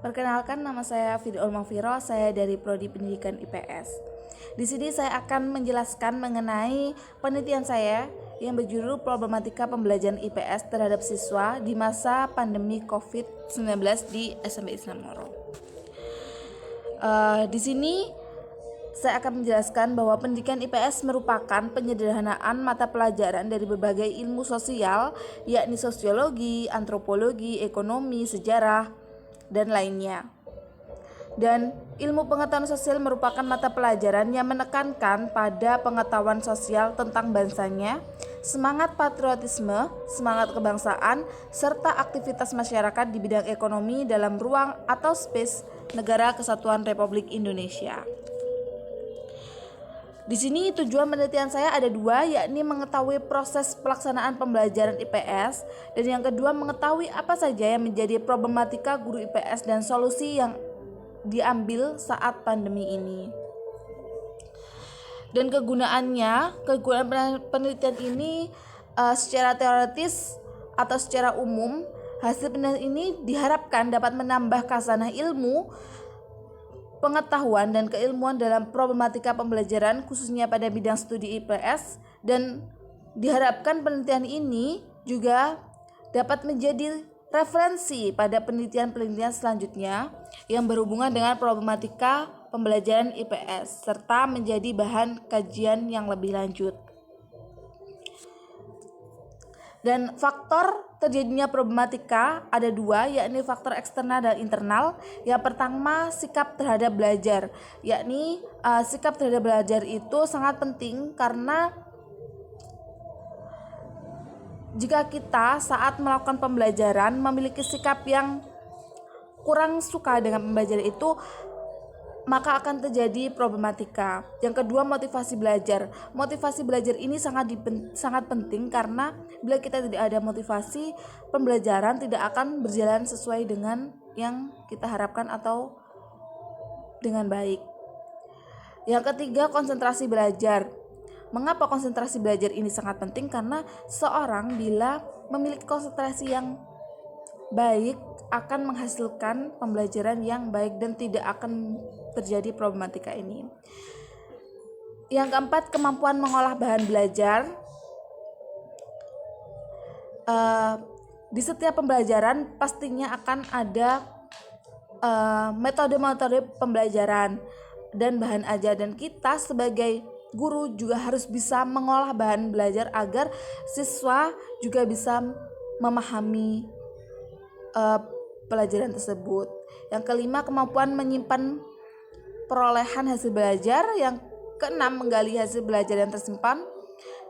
Perkenalkan, nama saya Firdaul Mafiro, saya dari Prodi Pendidikan IPS. Di sini saya akan menjelaskan mengenai penelitian saya yang berjudul Problematika Pembelajaran IPS terhadap siswa di masa pandemi COVID-19 di SMP Islam Ngoro. Di sini saya akan menjelaskan bahwa pendidikan IPS merupakan penyederhanaan mata pelajaran dari berbagai ilmu sosial, yakni sosiologi, antropologi, ekonomi, sejarah, dan lainnya. Dan ilmu pengetahuan sosial merupakan mata pelajaran yang menekankan pada pengetahuan sosial tentang bangsanya, semangat patriotisme, semangat kebangsaan, serta aktivitas masyarakat di bidang ekonomi dalam ruang atau space Negara Kesatuan Republik Indonesia. Di sini tujuan penelitian saya ada dua, yakni mengetahui proses pelaksanaan pembelajaran IPS, dan yang kedua mengetahui apa saja yang menjadi problematika guru IPS dan solusi yang diambil saat pandemi ini. Dan kegunaan penelitian ini secara teoritis atau secara umum, hasil penelitian ini diharapkan dapat menambah khasanah ilmu, pengetahuan dan keilmuan dalam problematika pembelajaran khususnya pada bidang studi IPS, dan diharapkan penelitian ini juga dapat menjadi referensi pada penelitian-penelitian selanjutnya yang berhubungan dengan problematika pembelajaran IPS serta menjadi bahan kajian yang lebih lanjut. Dan faktor terjadinya problematika ada dua, yakni faktor eksternal dan internal. Yang pertama, sikap terhadap belajar, yakni sikap terhadap belajar itu sangat penting karena jika kita saat melakukan pembelajaran memiliki sikap yang kurang suka dengan pembelajaran itu, maka akan terjadi problematika. Yang kedua, motivasi belajar. Motivasi belajar ini sangat penting karena bila kita tidak ada motivasi, pembelajaran tidak akan berjalan sesuai dengan yang kita harapkan atau dengan baik. Yang ketiga, konsentrasi belajar. Mengapa konsentrasi belajar ini sangat penting? Karena seorang bila memiliki konsentrasi yang baik akan menghasilkan pembelajaran yang baik dan tidak akan terjadi problematika ini. Yang keempat, kemampuan mengolah bahan belajar. Di setiap pembelajaran pastinya akan ada metode-metode pembelajaran dan bahan ajar, dan kita sebagai guru juga harus bisa mengolah bahan belajar agar siswa juga bisa memahami pelajaran tersebut. Yang kelima, kemampuan menyimpan perolehan hasil belajar. Yang keenam, menggali hasil belajar yang tersimpan.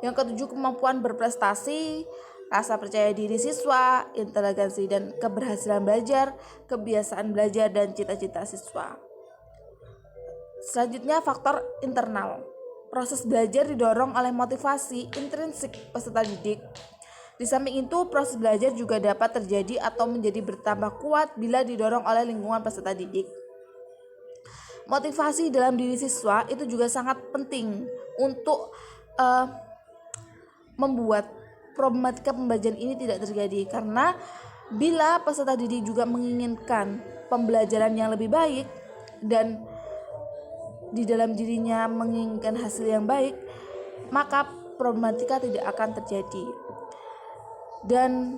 Yang ketujuh, kemampuan berprestasi, rasa percaya diri siswa, inteligensi dan keberhasilan belajar, kebiasaan belajar dan cita-cita siswa. Selanjutnya, faktor internal. Proses belajar didorong oleh motivasi intrinsik peserta didik. Di samping itu, proses belajar juga dapat terjadi atau menjadi bertambah kuat bila didorong oleh lingkungan peserta didik. Motivasi dalam diri siswa itu juga sangat penting untuk membuat problematika pembelajaran ini tidak terjadi, karena bila peserta didik juga menginginkan pembelajaran yang lebih baik dan di dalam dirinya menginginkan hasil yang baik, maka problematika tidak akan terjadi. Dan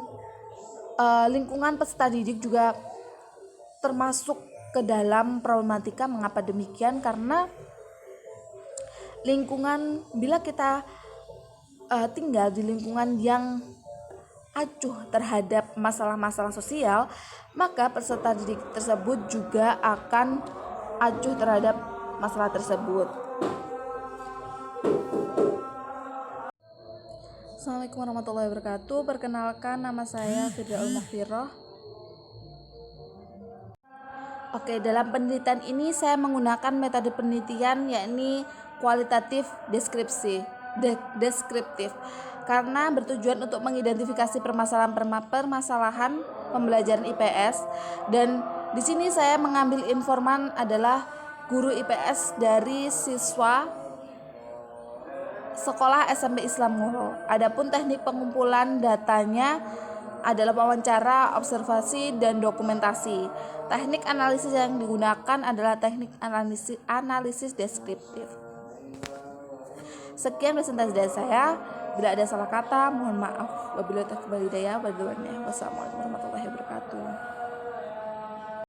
lingkungan peserta didik juga termasuk ke dalam problematika. Mengapa demikian? Karena lingkungan, bila kita tinggal di lingkungan yang acuh terhadap masalah-masalah sosial, maka peserta didik tersebut juga akan acuh terhadap masalah tersebut. Assalamualaikum warahmatullahi wabarakatuh. Perkenalkan, nama saya Firdaul Mafiro. Oke, dalam penelitian ini saya menggunakan metode penelitian yakni kualitatif deskriptif, karena bertujuan untuk mengidentifikasi permasalahan pembelajaran IPS. Dan di sini saya mengambil informan adalah guru IPS dari siswa sekolah SMP Islam Ngoro. Adapun teknik pengumpulan datanya adalah wawancara, observasi, dan dokumentasi. Teknik analisis yang digunakan adalah teknik analisis deskriptif. Sekian presentasi dari saya. Bila ada salah kata, mohon maaf. Wabillahi taufiq wal hidayah. Wassalamualaikum warahmatullahi wabarakatuh.